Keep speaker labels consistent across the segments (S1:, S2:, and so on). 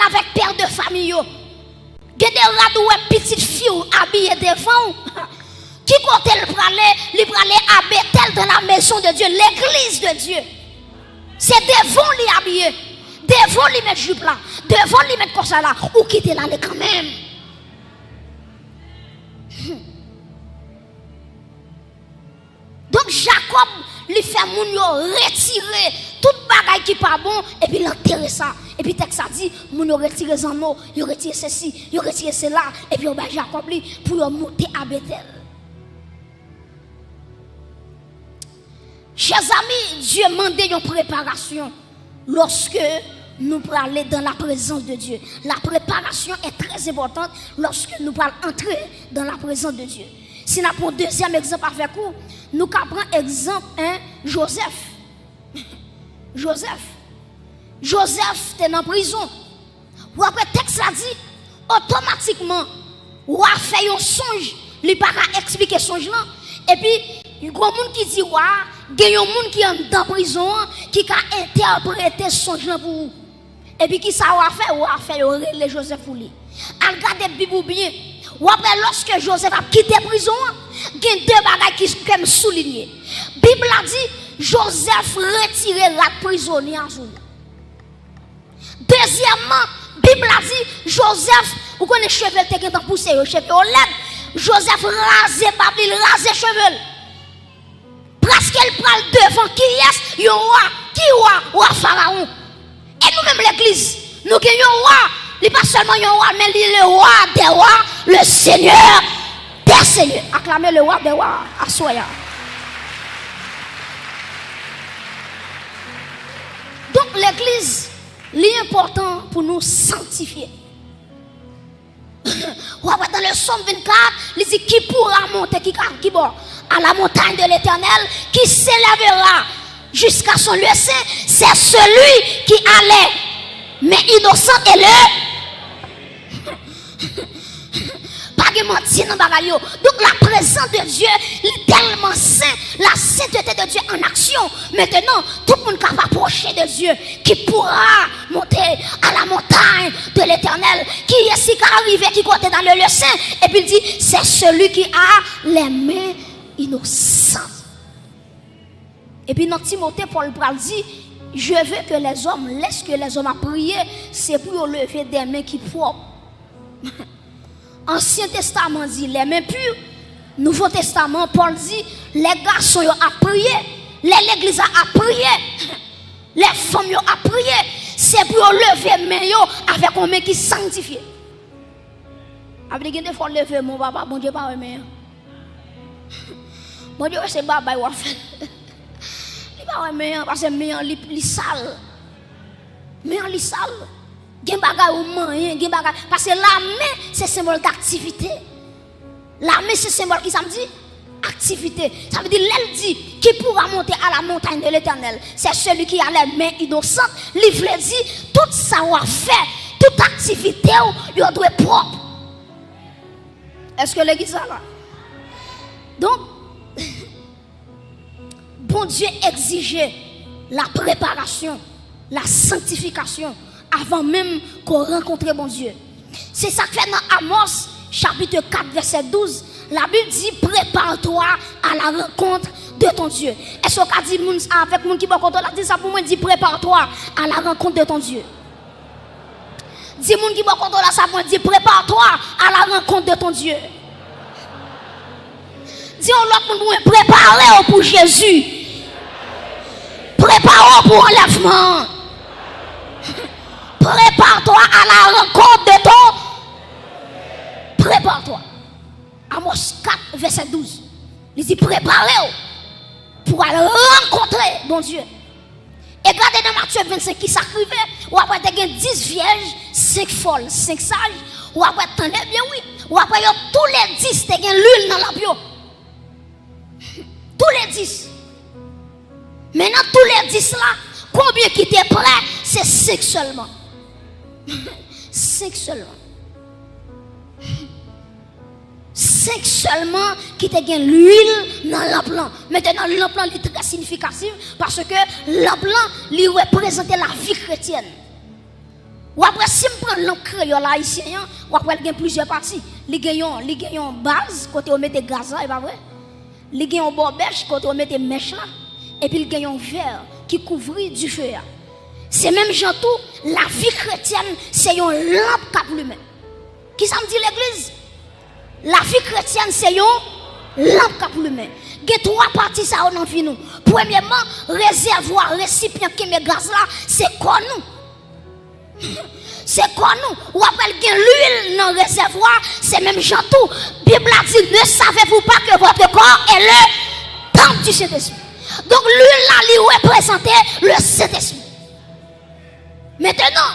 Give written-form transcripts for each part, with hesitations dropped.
S1: avec père de famille. Des radoué petite fille habillée devant. Qui compte le praler à Bethel dans la maison de Dieu, l'église de Dieu. C'est devant lui habiller, devant lui mettre jupe là, devant lui mettre comme ça là, ou quitter l'aller quand même. Donc Jacob lui fait moun yo retirer toute bagaille qui pas bon et puis l'enterrer ça. Et puis texte ça dit moun yo retirer les anneaux, yo retirer ceci, yo retirer cela et puis on va Jacob lui pour monter à Bethel. Chers amis, Dieu demande une préparation lorsque nous parlons aller dans la présence de Dieu. La préparation est très importante lorsque nous parlons entrer dans la présence de Dieu. Si nous prenons un deuxième exemple avec vous, nous prenons exemple Joseph. Joseph était en prison. Ou après texte a dit, automatiquement, ou a fait un songe, il n'a pas expliquer songe là. Et puis, il y a des gens qui disent, il y a des gens qui sont dans la prison, qui ont interprété songe là pour vous. Et puis, qui ça a fait, le Joseph pour lui. Regardez la Bible bien. Ou après, lorsque Joseph a quitté la prison, il y a deux bagages qui sont soulignés. La Bible a dit, Joseph retiré la prisonnier en jour. Deuxièmement, la Bible a dit, Joseph, vous connaissez les cheveux qui sont poussés, les cheveux au lèvres. Joseph rasé Babel, rasé cheveux. Presque il prend devant qui est, roi Pharaon. Et nous-mêmes l'église, nous avons un roi. Il n'est pas seulement un roi, mais il est le roi des rois, le Seigneur des seigneurs. Acclamez le roi des rois à Soya. Donc l'église, l'important pour nous sanctifier. Dans le psaume 24, il dit qui pourra monter, qui bord à la montagne de l'Éternel, qui s'élèvera jusqu'à son lieu saint, c'est celui qui allait, mais innocent et pas de mentir dans bagaille. Donc la présence de Dieu est tellement saint, la sainteté de Dieu en action. Maintenant, tout le monde capable d'approcher de Dieu, qui pourra monter à la montagne de l'Éternel, qui est si arrivé, qui compte dans le lieu saint, et puis il dit, c'est celui qui a les mains innocentes. Et puis dans Timothée, Paul dit, je veux que les hommes, laisse que les hommes à prier, c'est pour lever des mains qui propres. Ancien Testament dit les mains pures. Nouveau Testament, Paul dit les garçons ont prié, l'église a prié, les femmes ont prié. C'est pour lever les mains avec un main qui sanctifié. Avec des fois lever mon papa, bon Dieu pas les mains. Bon Dieu c'est baba il va faire. Il pas les mains parce que les mains li sale. Main li sale. Gen bagay ou moyen, gen bagay parce que la main c'est symbole d'activité. La main c'est symbole qui ça me dit activité. Ça veut dire l'elle dit qui pourra monter à la montagne de l'Éternel, c'est celui qui a les mains innocentes. Livre dit tout savoir-faire, toute activité il doit être propre. Est-ce que l'église ça là? Donc bon Dieu exigeait la préparation, la sanctification avant même qu'on rencontre bon Dieu. C'est ça que fait dans Amos chapitre 4 verset 12. La Bible dit prépare-toi à la rencontre de ton Dieu. Est-ce qu'on dit avec mon qui bon contrôle dit ça pour moi dit prépare-toi à la rencontre de ton Dieu. Dis mon qui bon contrôle ça pour moi dit prépare-toi à la rencontre de ton Dieu. Dis on l'autre monde préparez pour Jésus. Préparez pour enlèvement. Prépare-toi à la rencontre de ton. Prépare-toi. Amos 4, verset 12. Il dit préparez-vous pour aller rencontrer bon Dieu. Et regardez dans Matthieu 25 qui s'acrivait. Ou après, il y a 10 vierges, 5 folles, 5 sages. Ou après, tenez bien, oui. Ou après, tous les 10, il y a l'huile dans la bio. Tous les 10. Maintenant, tous les 10 là, combien qui étaient prêts? C'est 5 seulement. 5 seulement. 5 seulement qui te gagne l'huile dans l'emplant. Maintenant, l'emplant est très significatif parce que l'emplant lui représente la vie chrétienne. Ou après, si je prends l'encre créole haïtien, ou après, il y a plusieurs parties. Il y a une base, côté on met gaz là, et pas vrai? Il y a un bobèche, côté on met mèche là. Et puis il y a un verre qui couvre du feu. C'est même gens tout, la vie chrétienne, c'est une lampe qui allume. Qui ça me dit l'église? La vie chrétienne, c'est une lampe qui allume. Il y a trois parties ça dans vie nous. Premièrement, réservoir, récipient qui met gaz là, c'est quoi nous? C'est quoi nous? Ou après l'huile dans le réservoir, c'est même gens tout. Bible a dit, ne savez-vous pas que votre corps est le temple du Saint-Esprit? Donc l'huile là, lui représentait le Saint-Esprit. Maintenant,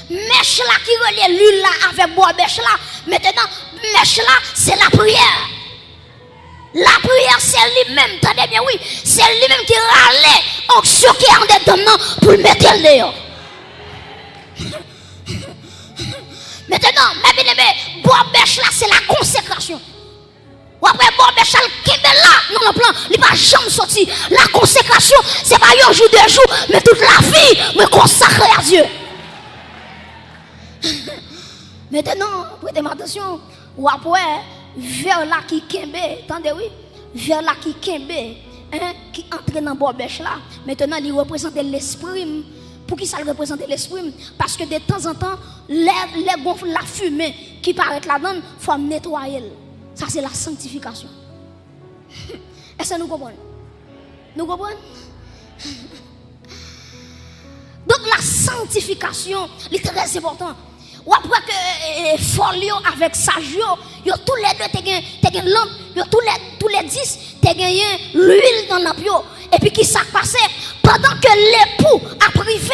S1: mèche là qui relie l'huile là avec bois mèche là, maintenant, mèche là, c'est la prière. La prière, c'est lui-même, attendez bien, oui, c'est lui-même qui râlait onction qui est en dedans pour le mettre le dehors. Maintenant, mes bien-aimés, bois bêche là, c'est la consécration. Ou après, bois bêche là, qui est là, dans le plan, il ne va jamais sortir. La consécration, c'est pas un jour, 2 jours, mais toute la vie, me consacrer à Dieu. Maintenant, prêtez attention, ou après, vers là qui kembe, attendez oui, vers là qui kembe, hein, qui entre dans bois bêche là, maintenant, il représente l'esprit. Pour qui ça représente l'esprit? Parce que de temps en temps, les gonfles, la fumée qui paraît là-dedans, il faut nettoyer. Ça, c'est la sanctification. Est-ce que nous comprenons? Nous comprenons? Donc, la sanctification est très importante. Ou après que folio avec sagio, yo tous les deux t'es gagné lampe, yo tous les 10 t'es gagné l'huile dans l'ampoule. Et puis qui s'est passé pendant que l'époux a privé,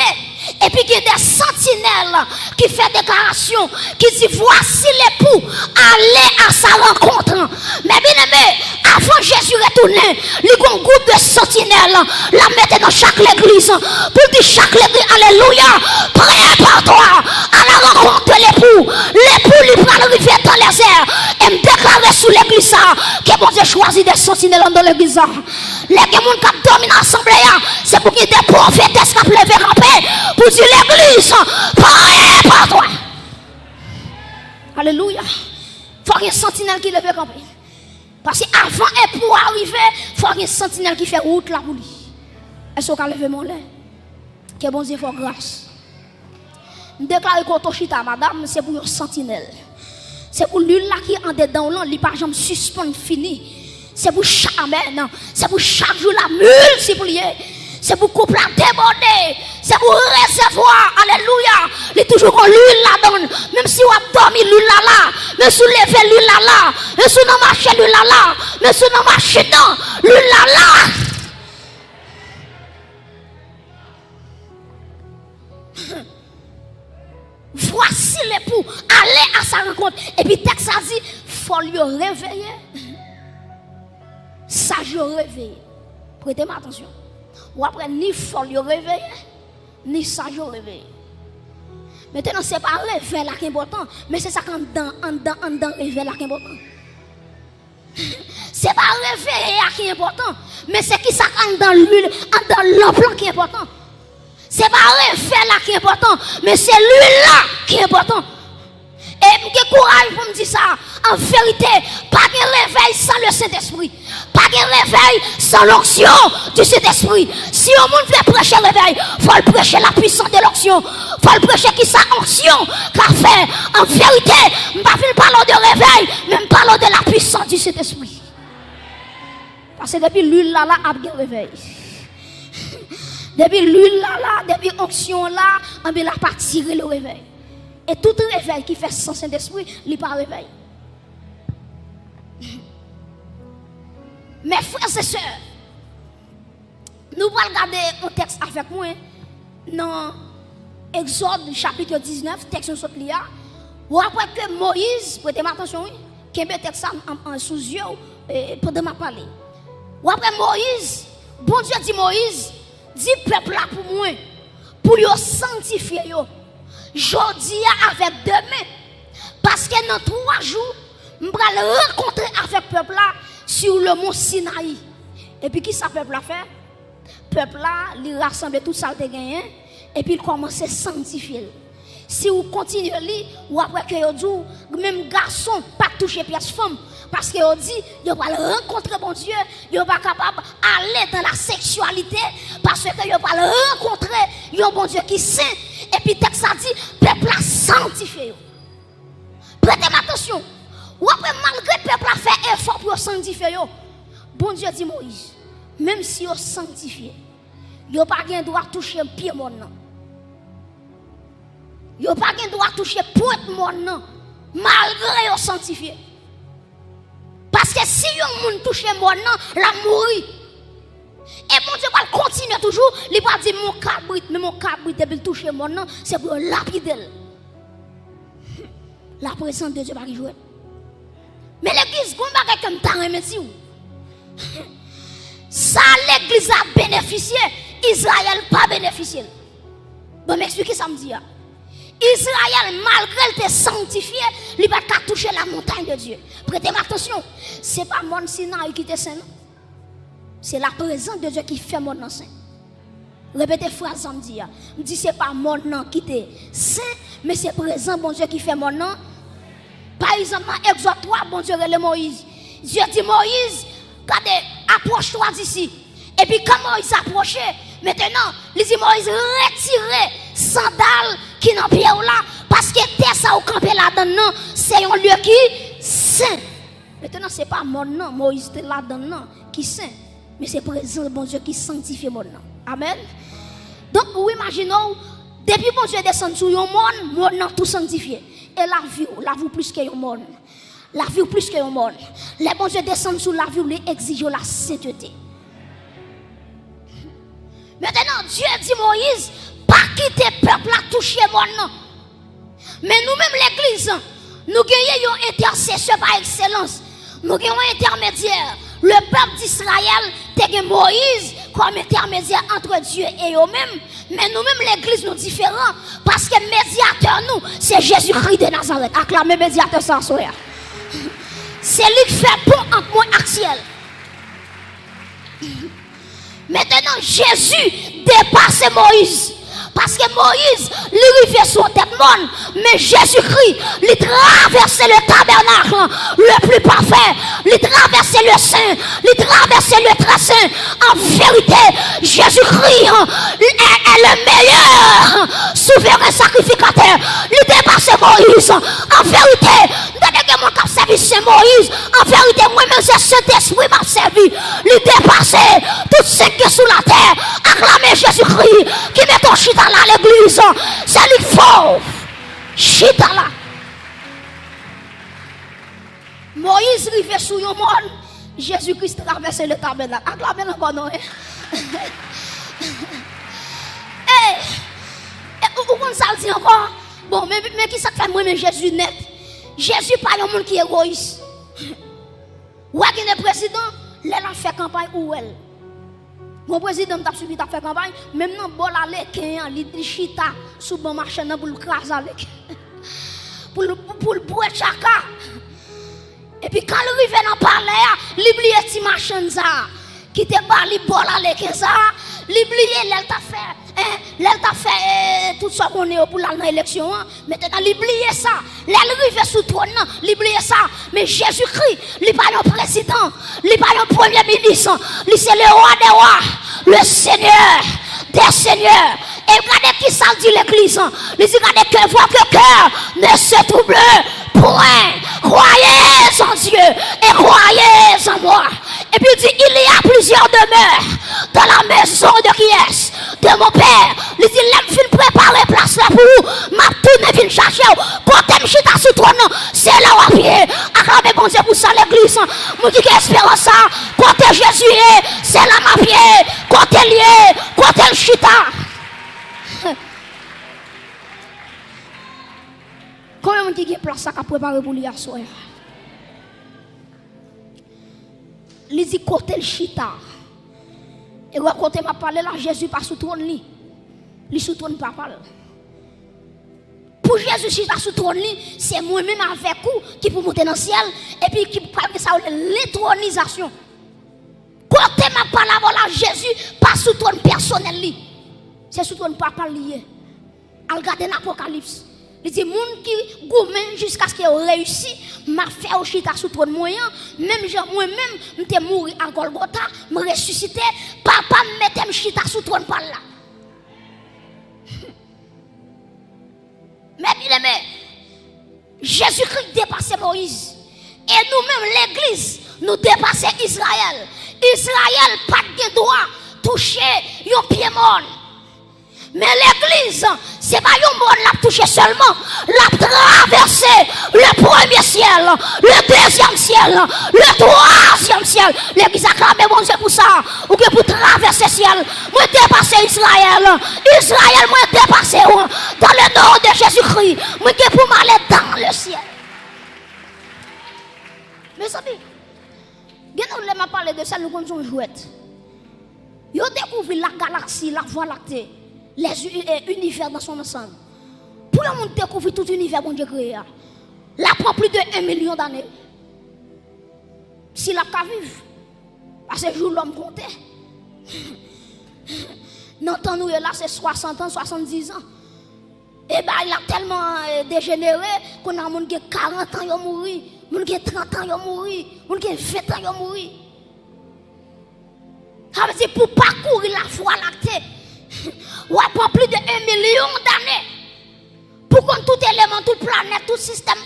S1: et puis qu'il y a des sentinelles qui font déclaration, qui dit voici l'époux, allez à sa rencontre. Mais bien aimé, avant Jésus retourner, il y a un groupe de sentinelles, la mettre dans chaque église, pour dire chaque église, alléluia, prépare-toi à la rencontre de l'époux. L'époux lui prend le rivière dans les airs et me déclarer sous l'église que bon Dieu choisit des sentinelles dans l'église. Les gens qui dorment dans l'assemblée, c'est pour qu'il y ait des prophétesses qui lever camper pour dire l'église, prépare-toi. Alléluia. Il faut qu'il y ait un sentinelle qui lève camper. Parce qu'avant et pour arriver, il faut qu'il y ait un sentinelle qui fait route là pour lui. Est-ce qu'on a levé mon lait? Que bon Dieu fasse grâce. Je déclare que chita, madame, c'est pour un sentinelle. C'est pour l'huile là qui est en dedans, là, il pas jamais suspend fini. C'est pour chaque amen, c'est pour chaque jour la multiplier. C'est pour couple la déborder. C'est pour recevoir. Alléluia. Il est toujours qu'on l'huile là-dedans. Même si on a dormi l'huile là-là. Même si on lève l'huile là-là. Même si on a marché l'huile là-là. Même si on a marché dans l'huile là-là. Voici l'époux. Allez à sa rencontre. Et puis texte a dit, faut lui réveiller. Sage réveiller. Prêtez-moi attention. Ou après, ni folle réveiller, ni sage réveiller. Maintenant, ce n'est pas réveil là qui est important, mais c'est ça qu'en dedans, réveil là qui est important. Ce n'est pas réveil là qui est important, mais c'est qui ça dans l'huile, dans l'emploi qui est important. Ce n'est pas réveil là qui est important, mais c'est l'huile là qui est important. Et j'ai courage pour me dire ça. En vérité, pas de réveil sans le Saint-Esprit. Pas de réveil sans l'onction du Saint-Esprit. Si on veut prêcher le réveil, il faut le prêcher la puissance de l'onction. Il faut le prêcher qui sa onction qu'a fait. En vérité, je ne parle pas de réveil, mais je parle de la puissance du Saint-Esprit. Parce que depuis l'huile là, a bien réveil. Depuis l'huile là, depuis l'onction là, on va pas tirer le réveil. Et tout réveil qui fait sans Saint-Esprit, il n'est pas réveil. Mes frères et sœurs, nous allons regarder un texte avec moi dans Exode chapitre 19, texte sur l'IA. Ou après que Moïse, prêtez attention, qui est un texte en sous yeux pendant ma parler. Ou après Moïse, bon Dieu dit Moïse, dit peuple là pour moi, pour le sanctifier. Jodi avec demain. Parce que dans 3 jours, je vais rencontrer avec le peuple là sur le mont Sinaï. Et puis, qui ça peuple a fait? Le peuple là, il rassemble tout ça qu'il a gagné. Et puis, il commence à sanctifier. Si vous continuez à lire, ou après que vous dites, même garçon, pas toucher pièce femme. Parce que vous dit, vous va rencontrer bon Dieu, vous pas capable d'aller dans la sexualité, parce que vous va rencontrer un bon Dieu qui est saint. Et puis, texte a dit, peuple a sanctifié. Prêtez attention. Ou après, malgré le peuple a fait effort pour sanctifier, bon Dieu dit Moïse, même si vous sanctifié, vous n'avez pas le droit de toucher un pied mon nom. Vous n'avez pas le droit de toucher pointe mon nom, malgré vous sanctifié. Parce que si vous ne touchez mon nom, la mourir. Et mon Dieu va continuer toujours, il va dire mon cabrit, mais mon cabrit, depuis le toucher mon nom, c'est pour lapider. La présence de Dieu va y jouer. Mais l'église, comment va comme t'as remercié? Ça, l'église a bénéficié, Israël pas bénéficié. Bon, m'expliquez ça me dit. Israël, malgré le sanctifié, il va pas toucher la montagne de Dieu. Prêtez attention, ce n'est pas mon Sinaï qui est saint. C'est la présence de Dieu qui fait mon nom saint. Répétez phrase samedi. Je dis c'est pas mon nom qui est saint, mais c'est présent bon Dieu qui fait mon nom. Par exemple, dans Exode 3, bon Dieu relève Moïse. Dieu dit Moïse, regardez, approche-toi d'ici. Et puis quand Moïse approchait, maintenant, il dit Moïse, retirez sandales qui n'ont pied là, parce que terre ça au campé là-dedans, c'est un lieu qui saint. Maintenant, ce n'est pas mon nom, Moïse est là-dedans qui saint, mais c'est présent bon Dieu qui sanctifie mon nom. Amen. Donc, vous imaginez, depuis bon Dieu descend sur le monde, mon nom tout sanctifié. Et la vie plus que le monde. La vie plus que le monde. Les bon Dieu descend sur la vie, il exige la sainteté. Maintenant, Dieu dit Moïse, pas quitter le peuple à toucher mon nom. Mais nous-mêmes, l'église, nous gagnons un intercesseur par excellence. Nous gagnons un intermédiaire. Le peuple d'Israël, c'est Moïse comme intermédiaire entre Dieu et eux-mêmes. Mais nous-mêmes, l'église, nous différents. Parce que médiateur, nous, c'est Jésus-Christ de Nazareth. Acclamez médiateur sans sourire. C'est lui qui fait pont entre moi et ciel. Maintenant, Jésus dépasse Moïse. Parce que Moïse, lui fait son tête monde, mais Jésus-Christ, lui traversait le tabernacle le plus parfait, lui traversait le saint, lui traversait le très saint. En vérité, Jésus-Christ est le meilleur souverain sacrificateur. Lui dépasse Moïse. En vérité, dès que mon cap service c'est Moïse, en vérité, moi-même c'est Saint-Esprit m'a servi. Lui dépasser tout ce qui est sous la terre. Acclamez Jésus-Christ qui met ton chita là à l'église. C'est lui fort. Chita là. Moïse rive sous le monde. Jésus-Christ traverse le tabernacle. Acclamez le bon nom. Où on ça dit encore? Bon, mais qui ça fait moi, mais Jésus net? Jésus pas un monde qui est égoïste. Ou est le président, il a fait campagne ou elle. Mon président t'a subi t'a fait campagne, même non bol aller Kenya, il chita sous bon marché pour le craser avec. Pour le boire chaka. Et puis quand il arrive dans palais, il oublie petit machin ça qui te bali bol aller que ça, il oublie elle t'a fait tout ça qu'on est pour l'élection. Maintenant, l'oublier ça. L'arriver sous trône, l'oublier ça. Mais Jésus-Christ, il n'est pas un président, il n'est pas un premier ministre. Il c'est le roi des rois, le Seigneur des seigneurs. Et regardez qui ça dit l'église. Il dit regardez que votre cœur ne se trouble point. Croyez en Dieu et croyez en moi. Et puis il dit il y a plusieurs demeures dans la maison de qui est de mon père. Il dit l'aime fin préparer place là pour vous. Ma tourne vient chercher. Quand t'aimes chita sous trône, c'est là où à pied. Acclamez bon Dieu pour ça l'église. Moi dis qu'espérance ça. Quand Jésus est, c'est là ma pied. Quand elle est, quand elle chita. Combien de gens qui ont place à préparer pour lui à soir? Il dit côté le chita. Et quand il m'a parlé là, Jésus pas sous trône li. Il sous trône pas parle. Pour Jésus chita sous trône li, c'est moi-même avec vous qui pour monter dans le ciel et puis qui parle de ça l'étronisation. Quand il m'a parlé là, Jésus pas sous trône personnel li. C'est sous trône pas lié. Al regarder l'Apocalypse. Il dit, moun qui gourmand jusqu'à ce qu'il réussi, m'a fait au chita sous trop de moyens, même moi-même, m'étais mouru à Golgotha, me ressuscité, papa m'était chita sous trop de par là. Mais bien aimé, Jésus-Christ dépassait Moïse. Et nous-mêmes, l'église, nous dépassons Israël. Israël, pas de droit, toucher un pied mort. Mais l'église, ce n'est pas un monde l'a touché seulement, l'a traversé le premier ciel, le deuxième ciel, le troisième ciel. L'église a clamé bon Dieu pour ça, ou que pour traverser le ciel. Moi dépasser Israël, Israël moi dépasser dans le nom de Jésus-Christ. Moi pour m'aller dans le ciel. Mes amis, nous m'a parlé de ça, nous connaissons jouette. Vous découvrez la galaxie, la voie lactée. Les univers dans son ensemble. Pour le monde découvrir tout l'univers bon Dieu créé, là prend plus de 1 million d'années. Si la ka vive, parce que jour l'homme comptait. Dans temps nous là c'est 60 ans, 70 ans. Et ben il a tellement dégénéré qu'on a monde qui 40 ans il mourir, monde qui 30 ans il mourir, monde qui 20 ans il mourir. Ça veut dire pour parcourir la voie lactée. Ou après plus de 1 million d'années. Pour qu'on tout élément, toute planète, tout système,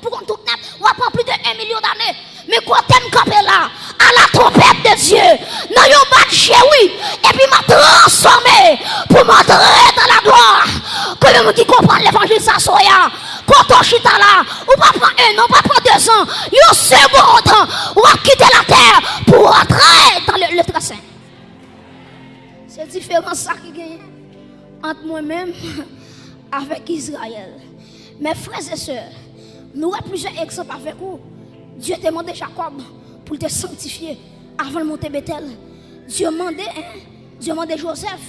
S1: pour qu'on tout net, ou après plus de 1 million d'années. Mais quand t'aimes camper là, à la trompette de Dieu, dans yon bas de oui, et puis m'a transformé pour m'entrer dans la gloire. Que le monde qui comprend l'évangile, ça soit, quand on chita là, ou pas prendre 1 an, pas prendre 2 ans, yon seconde, ou à quitter la terre pour entrer dans le tracé. C'est différent ça qui gagne entre moi-même avec Israël. Mes frères et sœurs, nous avons plusieurs exemples avec vous. Dieu t'a demandé Jacob pour te sanctifier avant de monter Bethel. Dieu demandait Joseph.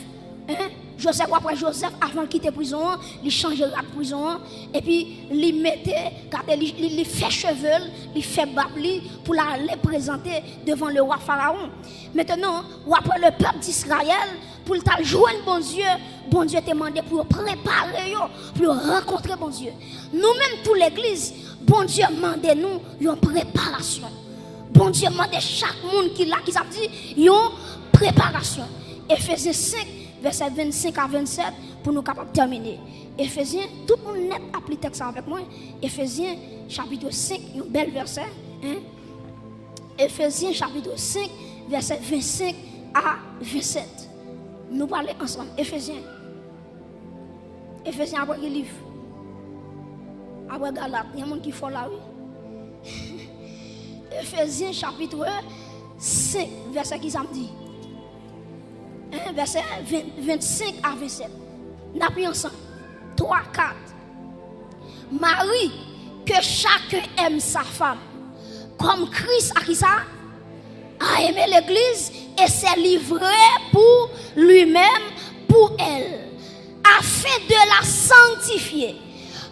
S1: Joseph, après Joseph, avant de quitter la prison, il changeait la prison et puis il mettait, il fait cheveux, il fait babli pour les présenter devant le roi Pharaon. Maintenant, après le peuple d'Israël, pour le joindre bon Dieu t'a demandé pour préparer, pour rencontrer bon Dieu. Nous-mêmes, toute l'église, bon Dieu demande nous une préparation. Bon Dieu demande chaque monde qui l'a, qui s'est dit, une préparation. Éphésiens 5, verset 25 à 27, pour nous capables de terminer. Éphésiens, tout le monde net applique texte avec moi. Éphésiens, chapitre 5, un bel verset. Éphésiens, chapitre 5, verset 25 à 27. Nous parlons ensemble. Éphésiens. Éphésiens après le livre. Après Galate, il y a des gens qui font là, oui. Éphésiens, chapitre 5, verset qui samedi. Verset 25 à 27. Nous apprenons ensemble. 3, 4. Marie, que chacun aime sa femme, comme Christ a qui ça? A aimé l'église et s'est livré pour lui-même, pour elle, afin de la sanctifier,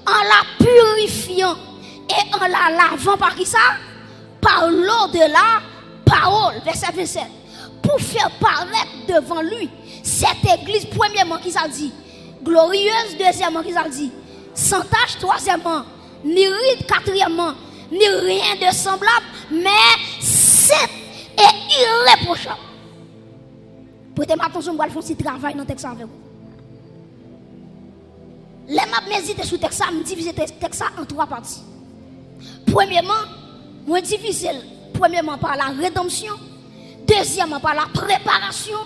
S1: en la purifiant et en la lavant par qui ça? Par l'eau de la parole. Verset 27. Pour faire paraître devant lui cette église, premièrement, qui s'est dit glorieuse, deuxièmement, qui s'est dit sans tache, troisièmement, ni ride, quatrièmement, ni rien de semblable, mais sainte et irréprochable. Prêtez attention, je vais faire un petit travail dans le texte avec vous. Les maps méditer sur le texte, je divise le texte en 3 parties. Premièrement, je divise premièrement par la rédemption. Deuxièmement, par la préparation.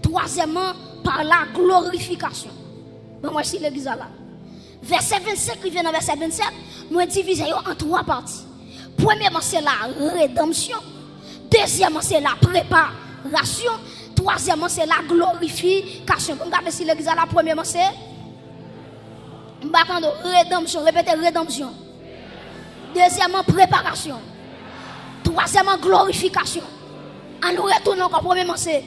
S1: Troisièmement, par la glorification. Bon, moi, si l'église là. Verset 25, qui vient dans verset 27, moi, divisé en 3 parties. Premièrement, c'est la rédemption. Deuxièmement, c'est la préparation. Troisièmement, c'est la glorification. Regardez si l'église là, premièrement, c'est rédemption. Répétez rédemption. Deuxièmement, préparation. Troisièmement, glorification. En nous retournant encore, premièrement c'est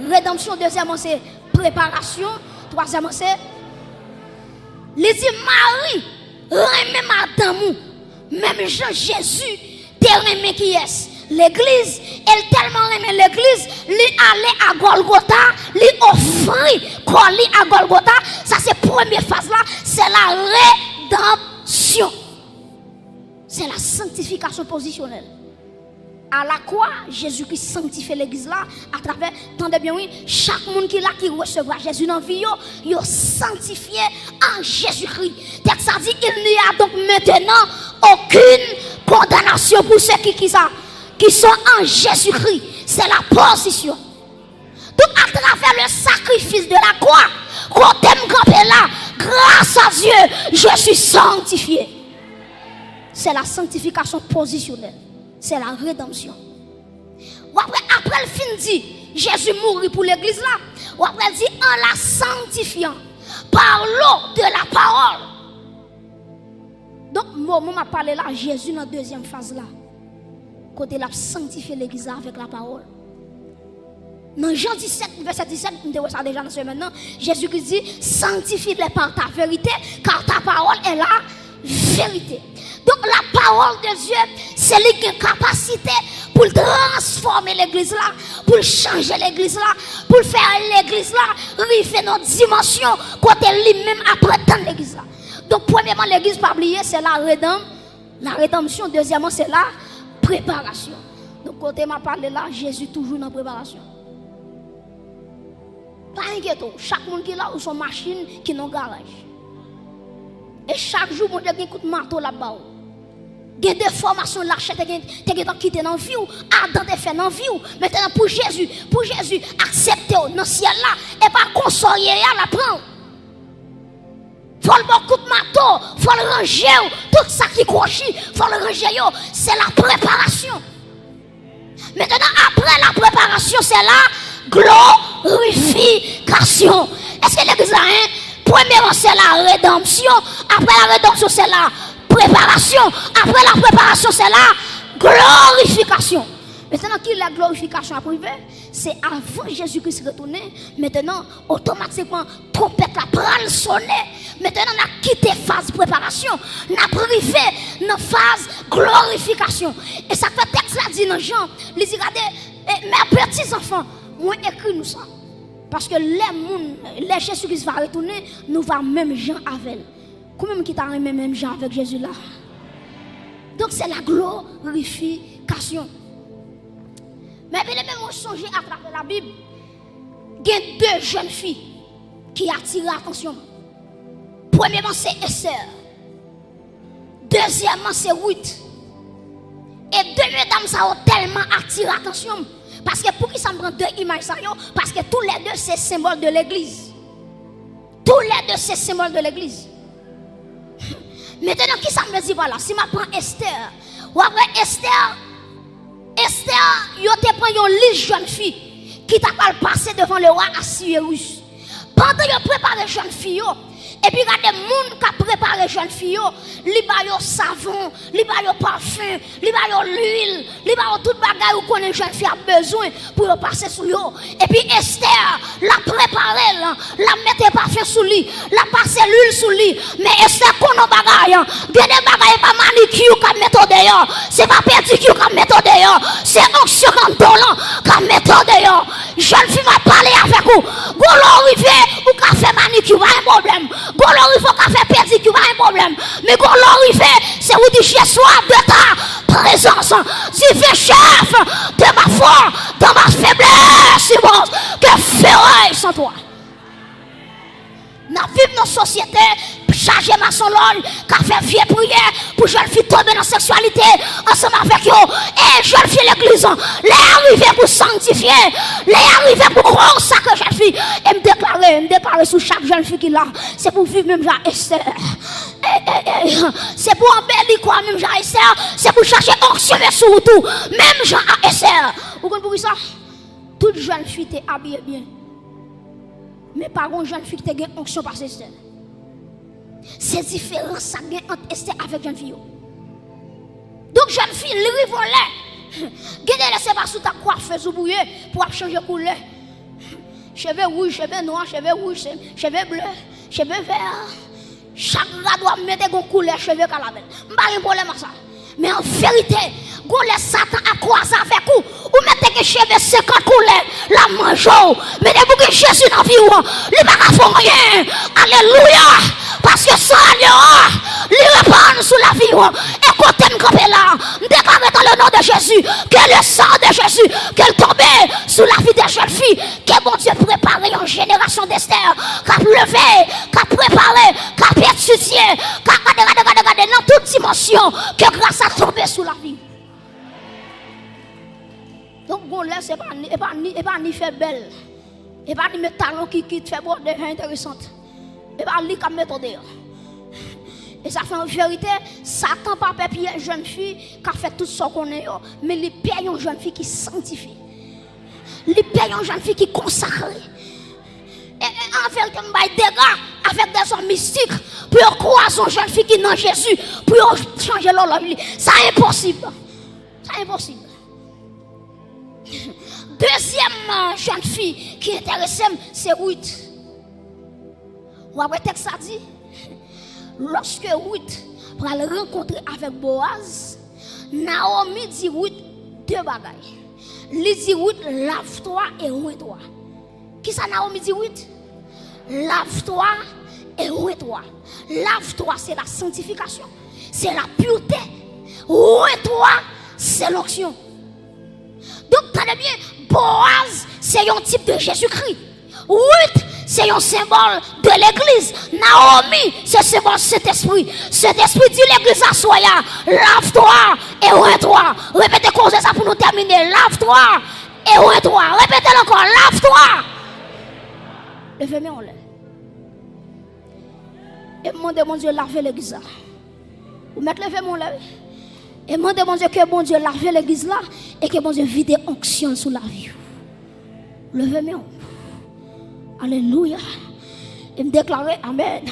S1: rédemption, deuxièmement c'est préparation, troisièmement c'est les dit Marie, remet madame, même Jean Jésus, te remet qui est l'église, elle tellement remet l'église, lui aller à Golgotha, lui offrir colis à Golgotha, ça c'est première phase là, c'est la rédemption. C'est la sanctification positionnelle. À la croix, Jésus-Christ sanctifie l'église là à travers, tendez bien oui, chaque monde qui là qui recevra Jésus dans la vie, il sanctifié en Jésus-Christ. Texte ça dit, il n'y a donc maintenant aucune condamnation pour ceux qui sont en Jésus-Christ. C'est la position. Donc à travers le sacrifice de la croix, quand t'aimes camper là, grâce à Dieu, je suis sanctifié. C'est la sanctification positionnelle. C'est la rédemption. Ou après le fin dit, Jésus mourit pour l'église là. Ou après il dit, en la sanctifiant par l'eau de la parole. Donc, moi, m'a parlé là, Jésus dans la deuxième phase là. Côté la sanctifier l'église avec la parole. Dans Jean 17, verset 17, nous avons ça déjà dans ce maintenant. Jésus qui dit, sanctifie-les par ta vérité, car ta parole est la vérité. Donc la parole de Dieu, c'est lui qui a une capacité pour transformer l'église là, pour changer l'église là, pour faire l'église là, river notre dimension, côté lui-même après tant l'église là. Donc premièrement, l'église pas oublier, c'est la rédemption. Deuxièmement, c'est la préparation. Donc côté m'a parlé là, Jésus toujours dans la préparation. Pas inquiétez, chaque monde qui est là ou son machine qui est dans le garage. Et chaque jour, mon Dieu, il y a un coup de marteau là-bas. Il y a des formations là, tu as quitté dans la vie, Adam te fait dans la vie. Maintenant, pour Jésus, accepter dans le ciel là, et pas consoler à la prendre. Il faut le bon coup de marteau, il faut le ranger, tout ça qui croche, il faut le ranger, c'est la préparation. Maintenant, après la préparation, c'est la glorification. Est-ce que l'église a un? Premièrement, c'est la rédemption. Après la rédemption, c'est la préparation. Après la préparation, c'est la glorification. Maintenant, qui est la glorification à privé? C'est avant Jésus-Christ retourner. Maintenant, automatiquement, trompette la pral sonner. Maintenant, on a quitté phase préparation. On a privé dans phase glorification. Et ça fait texte là dit dans Jean. Il dit, regardez, mes petits enfants, moi écrit nous ça. Parce que les Jésus-Christ va retourner, nous va même Jean avec. Combien qui t'a même Jean avec Jésus là? Donc c'est la glorification. Mais bien même on songe à travers la Bible, il y a deux jeunes filles qui attirent l'attention. Premièrement c'est Esther. Deuxièmement c'est Ruth. Et deux mesdames ça ont tellement attiré l'attention. Parce que pour qui ça me prend deux images, parce que tous les deux c'est symbole de l'église. Tous les deux c'est symbole de l'église. Maintenant qui ça me dit voilà, si je prends Esther, ou après Esther, il te prend une liste jeune fille qui t'a pas passé devant le roi Assuérus. Pendant que prépare les jeunes filles, et puis il y a des gens qui préparent les jeunes filles, ils ont savon, ils ont parfum, ils ont l'huile, ils ont tout bagage où les jeunes filles ont besoin pour passer sur eux. Et puis Esther l'a préparé, la mettait parfum sur lui, la passé l'huile sur lui. Mais Esther qu'on a bagage, il y a des bagages pas manicure qui mettent dehors, c'est pas pédicure qui mettent dehors, c'est onction comme dolent qui mettent dehors. Jeune fille m'a parlé avec vous, glorifié ou qu'a fait manicure, pas un problème. Glorifié ou qu'a fait pédicure, pas un problème. Mais glorifié, c'est où dit j'ai soif de ta présence. Tu fais chef de ma foi, dans ma faiblesse, immense, que ferai sans toi? Nous vivons dans une société chargée de maçonnerie, qui fait vieille prière pour jeunes filles tomber dans la sexualité ensemble avec eux. Et jeunes filles l'église, les arriver pour sanctifier, les arriver pour croire ça que jeune fille. Et me déclarer sur chaque jeune fille qui est là, c'est pour vivre même Jean Esther. C'est pour embellir quoi même Jean Esther, c'est pour chercher onction sur tout, même Jean Esther. Vous comprenez ça? Toute jeune fille est habillée bien. Mais par contre, jeune fille qui a une onction par Esther. C'est différent ça gagne entre Esther avec jeune fille. Donc jeune fille, les rivons là. Gardez laissez pas sous ta coiffeuse ou bouillée pour changer couleur. Cheveux rouges, cheveux noirs, cheveux rouges, cheveux bleus, cheveux verts. Chaque gars doit mettre une couleur cheveux calamel. Pas de problème à ça. Mais en vérité, vous laissez Satan à croiser avec vous. Vous mettez que cheveux 50 couleurs, la mangeau. Mais dès que Jésus dans la vie, il ne va pas faire rien. Alléluia. Parce que ça, lui répand sous la vie. Et côté me camper là, déclare dans le nom de Jésus que le sang de Jésus, qu'elle tombe sous la vie des jeunes filles, que bon Dieu prépare une génération d'Esther, qui a levé, qui a préparé, qui a étudié, qui a regardé dans toute dimension, que grâce à tomber sous la vie. Donc, bon, là, c'est pas ni fait belle. Et pas ni mettre talon qui te fait bon, déjà intéressante. Et pas ni comme méthode. Et ça fait en vérité, Satan pas papier une jeune fille qui a fait tout ce qu'on est, mais il paye une jeune fille qui sanctifie. Il paye une jeune fille qui consacre. Et en vérité, il y a des gars avec des hommes mystiques pour croiser une jeune fille qui est dans Jésus, pour changer l'horloge. Ça est impossible. Ça est impossible. Deuxième jeune fille qui intéresse, c'est Ruth. Ou après, le texte a dit, lorsque Ruth va le rencontrer avec Boaz, Naomi dit Ruth deux bagailles. Il dit Ruth, lave-toi et ouille-toi. Qui ça Naomi dit Ruth? Lave-toi et ouille-toi. Lave-toi, c'est la sanctification, c'est la pureté. Ouille-toi, c'est l'onction. Donc, tenez bien, Boaz, c'est un type de Jésus-Christ. Ruth, c'est un symbole de l'église. Naomi, c'est un symbole de cet esprit. Cet esprit dit l'église à soi, lave-toi et ouille-toi. Répétez ça pour nous terminer. Lave-toi et ouille-toi. Répétez encore, lave-toi. Levez-moi en l'air. Et demandez mon Dieu laver l'église. Vous mettez levez-moi en l'air. Et demandez mon Dieu que bon Dieu lave l'église là et que bon Dieu vide onction sur la vie. Levez-moi. Alléluia. Et me déclarer Amen.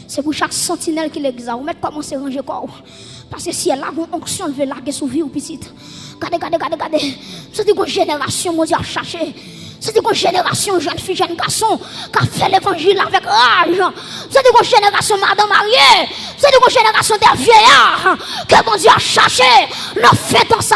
S1: C'est pour chaque sentinelle qui l'exerce. Vous mettez commencer à ranger corps. Parce que si elle a une onction, elle veut larguer sous vie ou petite. Regardez. C'est une génération, mon Dieu, à chercher. C'est une génération, jeune fille, jeune garçon, qui a fait l'évangile avec rage. C'est une génération, madame mariée. C'est une génération des vieillards que mon Dieu a cherché. Nous faisons ça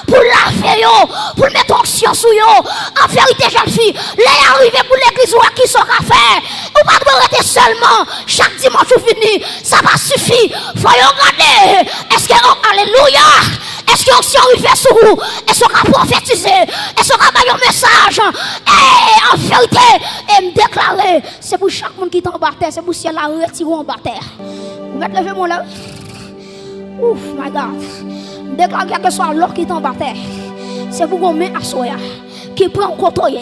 S1: pour laver, pour mettre onction sur eux. En vérité, jeune fille, les arrivés pour l'église ou à qui sera fait. Vous ne pouvez pas rester seulement chaque dimanche ou fini. Ça va suffire. Faut regarder. Est-ce que, alléluia, est-ce que si on arrive sur vous, est-ce qu'on va prophétiser, est-ce qu'on va faire un message, et en vérité, et me déclarer, c'est pour chaque monde qui est en bas terre, c'est pour si elle a retiré en bas terre. Vous mettez lever mon là. Ouf, my God. Déclarer quel que soit l'or qui est en bas terre, c'est pour qu'on met à soi, qui prend en contrôle,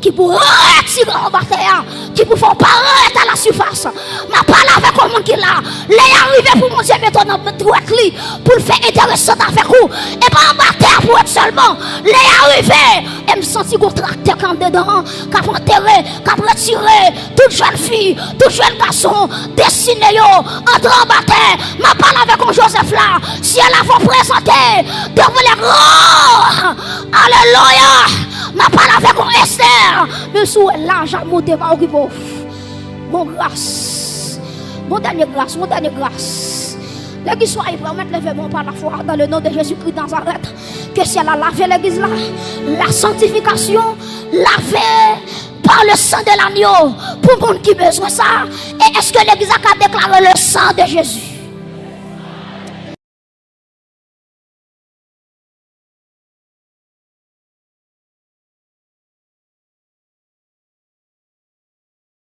S1: qui pour retirer en bas terre, qui pour faire paraître à la surface. Ma parole avec le monde qui là, les arrivés pour mon Dieu mettre dans droite lit, pour le faire intéressant avec vous, et pas en bas terre pour être seulement. Les arrivés, et me sentir qu'on tracteur quand dedans, qu'à enterrer, qu'à retirer, toute jeune fille, tout jeune garçon, destiné entre en bas terre. Ma parole avec un Joseph là, si elle a vous présenter devant les grands, alléluia. Ma parole avec un Esther, mais sous l'argent monté par occuper. Mon grâce, mon dernier grâce. L'église soit prête, mettre lever mon par la foi dans le nom de Jésus-Christ dans Nazareth. Que si elle a lavé l'église là, la sanctification, lavé par le sang de l'agneau, pour le monde qui a besoin de ça. Et est-ce que l'église a déclaré le sang de Jésus?